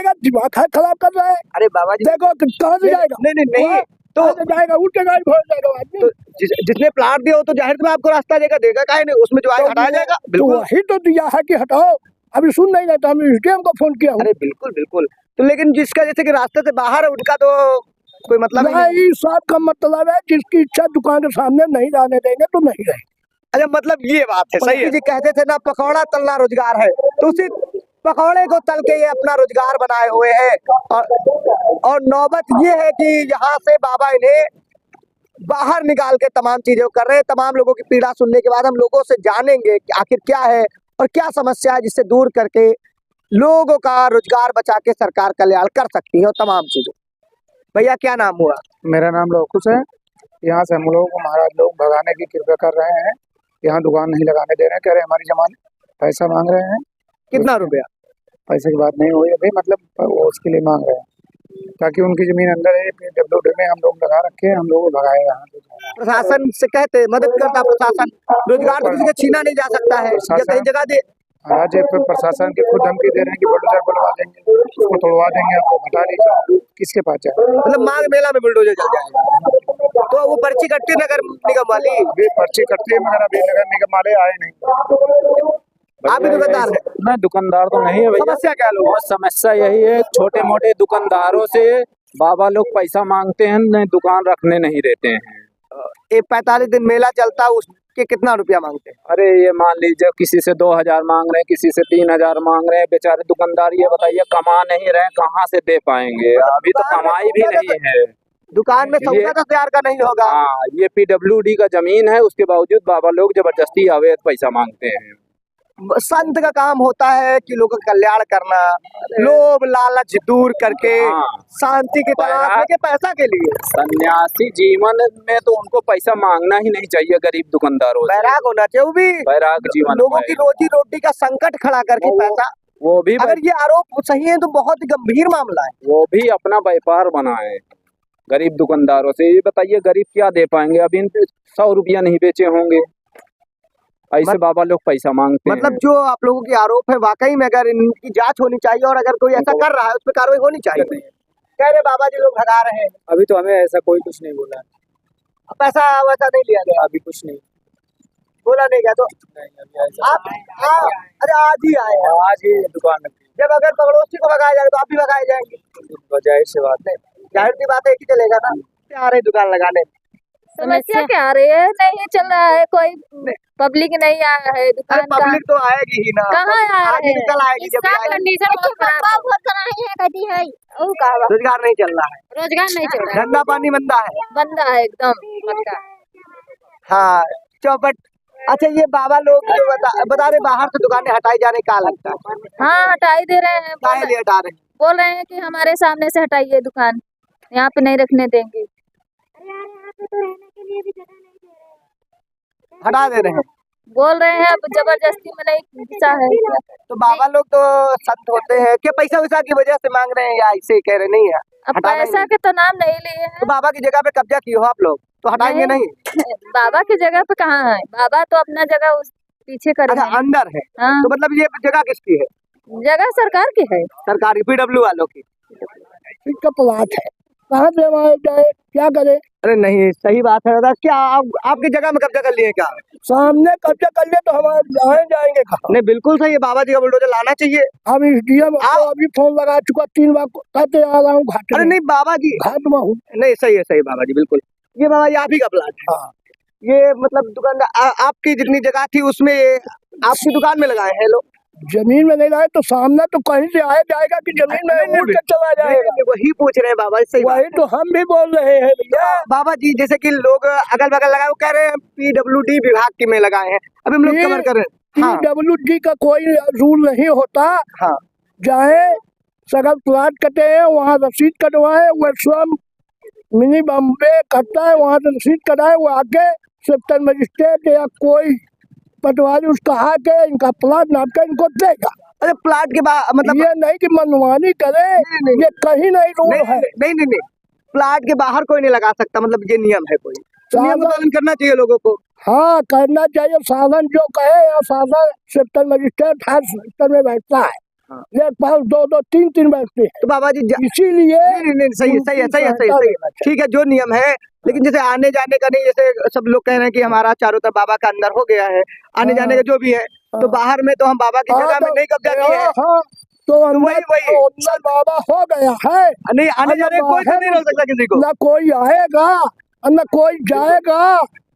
जाएगा, दिमाग खराब कर रहा है। अरे बाबा जी देखो कहाँ से जाएगा, नहीं तो जाएगा उल्टे गाड़ी भर जाएगा आदमी। तो जिसने प्लाट दिया हो तो जाहिर में आपको रास्ता देगा, देगा काहे नहीं, उसमें जो आए हटाया जाएगा। तो बिल्कुल वही तो दिया है कि हटाओ, अभी सुन नहीं रहता, हमने एसडीएम को फोन किया। अरे बिल्कुल बिल्कुल, तो लेकिन जिसका जैसे कि रास्ते से बाहर है उनका तो कोई मतलब नहीं, साहब का मतलब है जिसकी इच्छा दुकान के सामने नहीं जाने देंगे तो नहीं रहेंगे। अच्छा मतलब ये बात है, सही है जी। कहते थे ना पकौड़ा तलना रोजगार है, तो उसी पकौड़े को तल के ये अपना रोजगार बनाए हुए हैं। और नौबत ये है कि यहाँ से बाबा इन्हें बाहर निकाल के तमाम चीजें कर रहे हैं। तमाम लोगों की पीड़ा सुनने के बाद हम लोगों से जानेंगे कि आखिर क्या है और क्या समस्या है जिससे दूर करके लोगों का रोजगार बचा के सरकार कल्याण कर सकती है और तमाम चीजें। भैया क्या नाम हुआ? मेरा नाम लोकुश है। यहाँ से हम लोगों को महाराज लोग भगाने की कृपा कर रहे हैं, यहाँ दुकान नहीं लगाने दे रहे हैं, कह रहे हैं हमारी जमानत, पैसा मांग रहे हैं। कितना रुपया? पैसे की बात नहीं हुई अभी, मतलब वो उसके लिए मांग रहे हैं ताकि उनकी जमीन अंदर है, PWD में हम लोग लगा रखे हैं, हम लोग को भगाए यहाँ से। प्रशासन से कहते मदद करता प्रशासन, रोजगार तो किसी का छीना नहीं जा सकता है, या कहीं जगह दे। राज्य प्रशासन के खुद धमकी दे रहे हैं कि बुलडोजर बुलवा देंगे, उसको तोड़वा देंगे, आपको हटा लीजिए, किसके पास जाए। मतलब माघ मेला में बुलडोजर चल जाएगा, तो वो पर्ची कटती नगर निगम वाली? अभी पर्ची कटती है मगर अभी नगर निगम वाले आए नहीं। आप भी दुकानदार है? मैं दुकानदार तो नहीं है भैया। समस्या क्या लोग? समस्या यही है, छोटे मोटे दुकानदारों से बाबा लोग पैसा मांगते हैं, नहीं दुकान रखने नहीं देते हैं। ये 45 दिन मेला चलता है, उसके कितना रुपया मांगते हैं? अरे ये मान लीजिए किसी से 2000 मांग रहे हैं, किसी से 3000 मांग रहे हैं। बेचारे दुकानदार ये बताइए कमा नहीं रहे, कहाँ से दे पाएंगे? अभी तो कमाई भी नहीं है, दुकान में सौदा तो तैयार का नहीं होगा। हाँ, ये PWD का जमीन है, उसके बावजूद बाबा लोग जबरदस्ती अवैध पैसा मांगते हैं। संत का काम होता है कि लोगों का कल्याण करना, लोभ लालच दूर करके शांति की तलाश में पैसा के लिए। सन्यासी जीवन में तो उनको पैसा मांगना ही नहीं चाहिए, गरीब दुकानदारों से बैराग होना चाहिए। वो भी बैराग जीवन, लोगों की रोजी रोटी का संकट खड़ा करके पैसा, वो भी अगर ये आरोप सही है तो बहुत गंभीर मामला है। वो भी अपना व्यापार बनाए गरीब दुकानदारों से। ये बताइए गरीब क्या दे पाएंगे? अभी इन 100 रुपया नहीं बेचे होंगे, ऐसे बाबा लोग पैसा मांगते मतलब हैं। जो आप लोगों की आरोप है वाकई में अगर इनकी जांच होनी चाहिए और अगर कोई ऐसा कर रहा है उस पर कार्रवाई होनी चाहिए। कह रहे बाबा जी लोग भगा रहे हैं, अभी तो हमें ऐसा कोई कुछ नहीं बोला, पैसा वैसा नहीं लिया गया, अभी कुछ नहीं बोला नहीं गया। तो आप अरे आज ही आए हैं, आज ही दुकान जब अगर पड़ोसी को भगाया जाएगा तो आप भी भगाए जाएंगे। जाहिर सी बात है, जाहिर सी बात है कि चलेगा ना। आ रहे दुकान लगाने, समस्या क्या आ रही है? नहीं चल रहा है, कोई पब्लिक नहीं आया है दुकान का। पब्लिक तो आएगी ही ना, कहाँ आ रहे हैं? कल आएगी जब रोजगार नहीं चल रहा है, रोजगार नहीं चल रहा है, धंधा पानी मंदा है, बंदा है एकदम बंदा। हाँ चौपट। अच्छा ये बाबा लोग जो बता रहे बाहर से दुकानें हटाई जाने का लगता है? हाँ हटाई दे रहे हैं, काहे लिए हटा रहे हैं? बोल रहे हैं कि हमारे सामने से हटाइए दुकान, यहाँ पे नहीं रखने देंगे। हटा दे रहे हैं, बोल रहे हैं अब जबरदस्ती में नहीं घुसा है। तो बाबा लोग तो संत होते हैं क्या? पैसा वैसा की वजह से मांग रहे हैं या ऐसे ही कह रहे नहीं है? अब पैसा के तो नाम नहीं लिए हैं। तो बाबा की जगह पे कब्जा किए हो आप लोग, तो हटाएंगे नहीं? बाबा की जगह पे कहाँ है? बाबा तो अपना जगह उस पीछे कर अच्छा अंदर है। हाँ। तो मतलब ये जगह किसकी है? जगह सरकार की है, सरकारी PW वालों की। इनका प्लाट है, कहाँ से वहाँ जाए, क्या करे? अरे नहीं सही बात है दादा, क्या आपकी जगह में कब्जा कर लिए क्या? सामने कब्जा कर ले तो हमारे जाएंगे कहाँ? नहीं बिल्कुल सही है, बाबा जी का बुलडोजर लाना चाहिए। अब SDM को अभी फोन लगा चुका 3 बार, कहते आ रहा हूँ घाट। अरे नहीं बाबा जी, घाट में हूँ। नहीं सही है, सही बाबा जी बिल्कुल। ये बाबा जी आप ही का प्लाट है? हाँ। ये मतलब दुकानदार आपकी जितनी जगह थी उसमें आपकी दुकान में लगाए हैं लोग? जमीन में नहीं लाए तो सामने तो कहीं से आया जाएगा कि जमीन में उड़ के चला जाएगा? वही पूछ रहे हैं बाबा, सही वही तो हम भी बोल रहे हैं भैया। बाबा जी जैसे कि लोग अगल बगल लगाए, वो कह रहे हैं PWD विभाग की में लगाए हैं, अभी हम लोग कवर कर रहे हैं। PWD का कोई रूल नहीं होता। हाँ। चाहे सगल प्लाट कटे हैं वहाँ रसीद कटवाए, वो स्वयं मिनी बॉम्बे कटता है वहाँ से रसीद कटाए, वो आके सेक्टर मजिस्ट्रेट या कोई पटवारी उसका आके इनका प्लाट नाप के इनको देगा। अरे प्लाट के बाद मतलब ये नहीं कि मनमानी करे, ये कहीं नहीं रूल है। नहीं प्लाट के बाहर कोई नहीं लगा सकता, मतलब ये नियम है, कोई नियम का पालन करना चाहिए लोगों को। हाँ करना चाहिए, शासन जो कहे या शासन सेक्टर मजिस्ट्रेट हर सेक्टर में बैठता है। हाँ। एक पास दो दो तीन तीन बैठते हैं, तो बाबा जी इसीलिए नहीं, सही है, सही है, सही है, सही है, सही है। ठीक है, जो नियम है, लेकिन जैसे आने जाने का नहीं, जैसे सब लोग कह रहे हैं कि हमारा चारों तरफ बाबा का अंदर हो गया है, आने जाने का जो भी है, तो बाहर में तो हम बाबा की जगह में नहीं कब्जा किए हैं। हाँ, तो अंदर बाबा हो गया है, नहीं, आने जाने का कोई तो नहीं रोक सकता किसी को। न कोई आएगा न कोई जाएगा,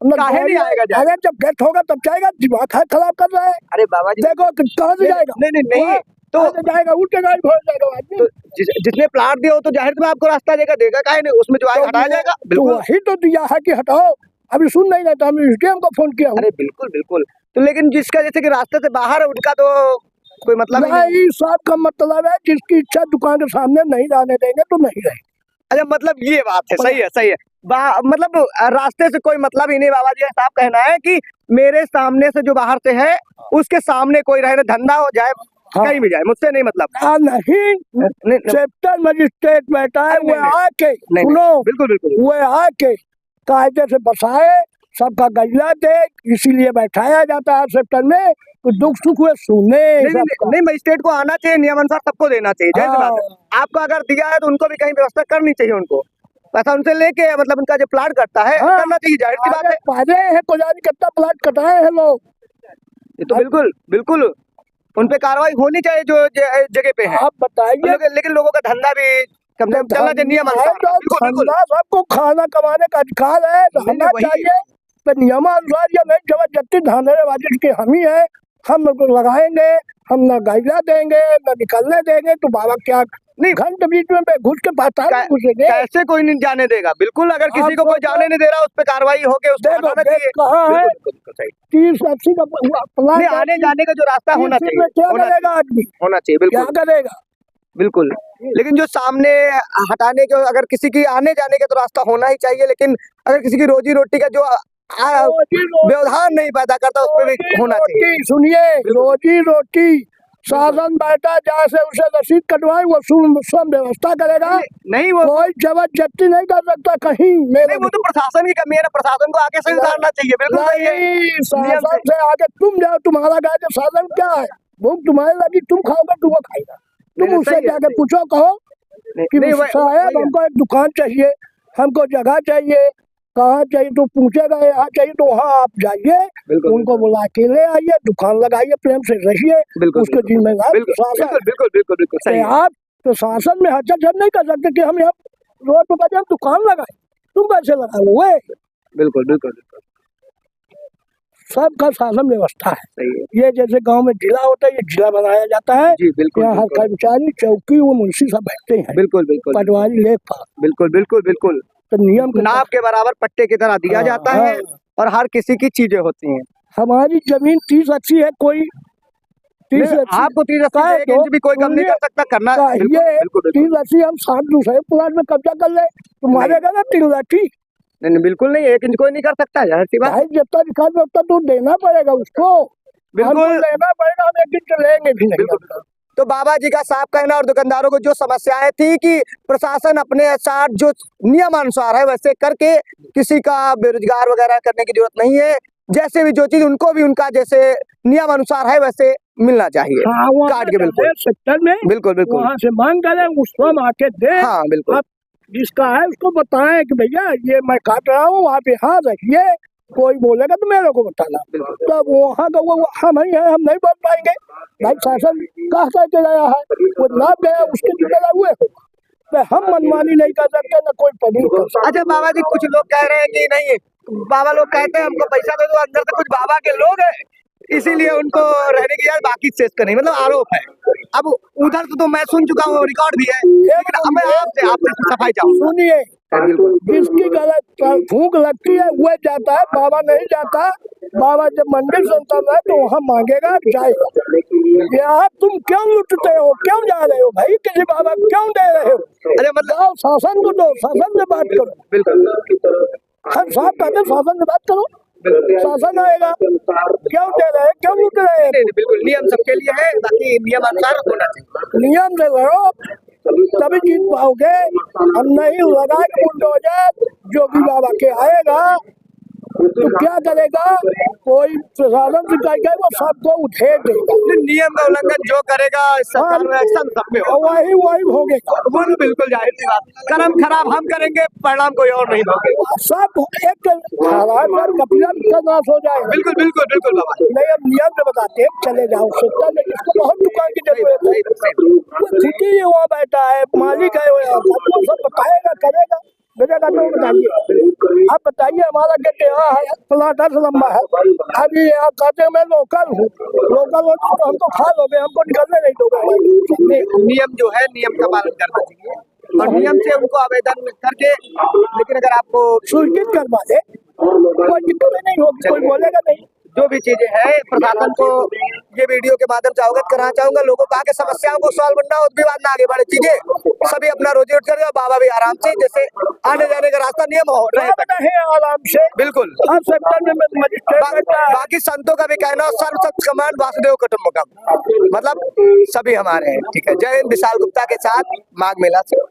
न काहे नहीं आएगा जाएगा? अरे जब गेट होगा तब जाएगा, दिमाग खराब कर रहा है। अरे बाबा जी देखो कहाँ से जाएगा, नहीं, तो जाएगा उठ के गाड़ी भर जाएगा आदमी। तो जिसने प्लाट दिया हो तो जाहिर में आपको रास्ता देगा काहे नहीं, उसमें जो आएगा हटाया जाएगा। तो बिल्कुल, वही तो दिया है कि हटाओ, अभी सुन नहीं रहे, हमने SDM को फोन किया। अरे बिल्कुल बिल्कुल, तो लेकिन जिसका जैसे कि रास्ते से बाहर है उनका तो कोई मतलब नहीं, सबका मतलब है जिसकी इच्छा दुकान के सामने नहीं जाने देंगे तो नहीं रहे। अच्छा, मतलब ये बात है, सही है, सही है। मतलब रास्ते से कोई मतलब ही नहीं। बाबा जी का साफ कहना है कि मेरे सामने से जो बाहर से है उसके सामने कोई रहे, धंधा हो जाए, हाँ। कहीं भी जाए, मुझसे नहीं मतलब। नहीं, सेक्टर मजिस्ट्रेट बैठा है, वो आके सुनो, बिल्कुल बिल्कुल, वो आके कायदे से बसाए, सबका गजला दे, इसीलिए बैठाया जाता है सेक्टर में, तो दुख सुख हुए सुने। नहीं, मजिस्ट्रेट को आना चाहिए, नियमानुसार सबको देना चाहिए, जैसे बात है। आपको अगर दिया है तो उनको भी कहीं व्यवस्था करनी चाहिए, उनको पैसा उनसे लेके, मतलब उनका जो प्लाट करता है करना चाहिए, जाहिर सी बात है। पाजे है को जाने कितना प्लाट कटाए हैं लोग, ये तो बिल्कुल बिल्कुल उन पे कार्रवाई होनी चाहिए जो जगह पे है। आप बताइए, लेकिन लोगों का धंधा भी कम से कम चलना चाहिए नियमानुसार। सबको खाना कमाने का अधिकार है, रहना चाहिए, तो नियमानुसार। या नहीं जबरदस्ती धांधलेबाजी के हम ही है, हम लगाएंगे, हम न गाइडा देंगे न निकलने देंगे, तो बाबा क्या नहीं घंटे बीच में घुस के पाता है, घुसेंगे कैसे कोई नहीं जाने देगा। बिल्कुल, अगर किसी को कोई जाने नहीं दे रहा, उस पर कार्रवाई होके उसको हटाना चाहिए। कहाँ है 30-80 का प्लान, आने जाने का जो रास्ता होना चाहिए, क्या करेगा आदमी, होना चाहिए, बिल्कुल क्या करेगा, बिल्कुल। लेकिन जो सामने हटाने के, अगर किसी की आने जाने का तो रास्ता होना ही चाहिए, लेकिन अगर किसी की रोजी रोटी का जो व्यवधान नहीं पैदा करता, उस पर भी होना चाहिए। सुनिए, रोजी रोटी शासन बैठा जहाँ से उसे रसीद कटवाए, वो स्वयं व्यवस्था करेगा, नहीं वो कोई जबरदस्ती नहीं कर सकता कहीं। नहीं, वो तो प्रशासन की कमी है ना, प्रशासन को आगे से उतारना चाहिए। बिल्कुल शासन से आगे तुम जाओ, तुम्हारा क्या है, शासन क्या है, भूख तुम्हारे लगी, तुम खाओगे तुम खाएगा, तुम उससे जाके पूछो, कहो कि साहब हमको एक दुकान चाहिए, हमको जगह चाहिए, कहाँ चाहिए, तो पूछेगा यहाँ चाहिए, तो वहाँ आप जाइए, उनको बुला के ले आइए, दुकान लगाइए, प्रेम से रहिए, उसके जिम्मेदार प्रशासन। बिल्कुल आप प्रशासन में हस्तक्षेप नहीं कर सकते कि हम यहाँ रोड पर दुकान लगाए, तुम कैसे लगा लो। बिल्कुल सबका शासन व्यवस्था है। ये जैसे गांव में जिला होता है, ये जिला बनाया जाता है, यहाँ हर कर्मचारी चौकी वो मुंशी सब बैठते हैं, बिल्कुल पटवारी लेखपाल, बिल्कुल तो नियम नाप के बराबर पट्टे की तरह दिया जाता है, और हर किसी की चीजें होती हैं। हमारी जमीन 30-80 है, कोई 30-80 आपको 30-80 इंच भी कोई कम नहीं कर सकता, करना 30-80 हम 60 दूसरे प्लाट में कब्जा कर ले, तुम्हारे का ना 3 लाठी। नहीं, बिल्कुल नहीं, 1 इंच कोई नहीं कर सकता है, भाई जितना दिखा उतना तो देना पड़ेगा उसको, बिल्कुल लेना पड़ेगा, हम 1 इंच लेंगे भी नहीं। तो बाबा जी का साफ कहना, और दुकानदारों को जो समस्याएं थी कि प्रशासन अपने साथ जो नियमानुसार है वैसे करके, किसी का बेरोजगार वगैरह करने की जरूरत नहीं है, जैसे भी जो चीज उनको भी उनका जैसे नियमानुसार है वैसे मिलना चाहिए, काट के बिल्कुल सेक्टर में, बिल्कुल वहाँ से मांग करें, उसको आके दे। हाँ बिल्कुल, जिसका है उसको बताएं कि भैया ये मैं काट रहा हूँ, आप यहाँ रखिए, कोई बोलेगा तो मेरे को बताना, तब वहाँ का वो हम ही है, हम नहीं बोल पाएंगे। भाई शासन कह के गया है, वो ना गया उसके जिम्मेदार हुए हो, तो हम मनमानी नहीं कर सकते, ना कोई पनीर कर सकते। अच्छा बाबा जी, कुछ लोग कह रहे हैं कि नहीं, बाबा लोग कहते हैं हमको पैसा दे दो, अंदर से कुछ बाबा के लोग हैं, इसीलिए उनको रहने की बाकी शेष का नहीं, मतलब आरोप है। अब उधर तो मैं सुन चुका हूँ, रिकॉर्ड भी है, लेकिन अब मैं आपसे सफाई चाहूँ। सुनिए, जिसकी गलत भूख लगती है वो जाता है, बाबा नहीं जाता। बाबा जब मंदिर संतन है तो वहाँ मांगेगा, जाएगा। यहाँ तुम क्यों लुटते हो, क्यों जा रहे हो भाई, किसी बाबा क्यों दे रहे हो? अरे मतलब शासन को दो, शासन से बात करो। बिल्कुल, हम साहब कहते शासन से बात करो, शासन आएगा, क्यों दे रहे, क्यों लूट रहे हैं? बिल्कुल, नियम सबके लिए है, बाकी नियम अनुसार होना चाहिए। नियम से लड़ो तभी जीत पाओगे। हम नहीं लगा के बुलडोजर जोगी बाबा के आएगा, तो क्या करेगा, कोई प्रशासन से कह के वो सबको उठेर देगा। नियम का उल्लंघन जो करेगा सरकार में एक्शन सब पे हो, वही भोगेगा। वो तो बिल्कुल जाहिर सी बात, कर्म खराब हम करेंगे, परिणाम कोई और नहीं भोगेगा। सब एक खराब और कपिला का नाश हो जाएगा। बिल्कुल बिल्कुल बिल्कुल बाबा, नहीं अब नियम में बताते हैं, चले जाओ सत्ता में जिसको बहुत दुकान की जरूरत है, वो छुट्टी ही वहाँ बैठा है, मालिक है वो सब बताएगा करेगा भेजेगा। तो बताइए, आप बताइए हमारा गेट यहाँ है, प्लाट लंबा है, अभी यहाँ कहते मैं लोकल हूँ, लोकल हो तो हमको खा लोगे, हमको निकलने नहीं दोगे। नियम जो है नियम का पालन करना चाहिए और नियम से उनको आवेदन करके, लेकिन अगर आपको सूचित करवा दे कोई दिक्कत नहीं होगी, कोई बोलेगा नहीं। जो भी चीजें हैं प्रशासन को ये वीडियो के माध्यम से अवगत कराना चाहूंगा, लोगों को आगे समस्याओं को सॉल्व करना, उस विवाद में आगे बढ़े चीजें सभी अपना रोजी उठ कर, बाबा भी आराम से जैसे आने जाने का रास्ता नियम हो रहे आराम से, बिल्कुल। हर सेक्टर में मजिस्ट्रेट बैठा है। बाकी संतों का भी कहना सर्व सत्य कमांड वासुदेव कुटुंबकम, मतलब सभी हमारे हैं। ठीक है, जय हिंद। विशाल गुप्ता के साथ माघ मेला से।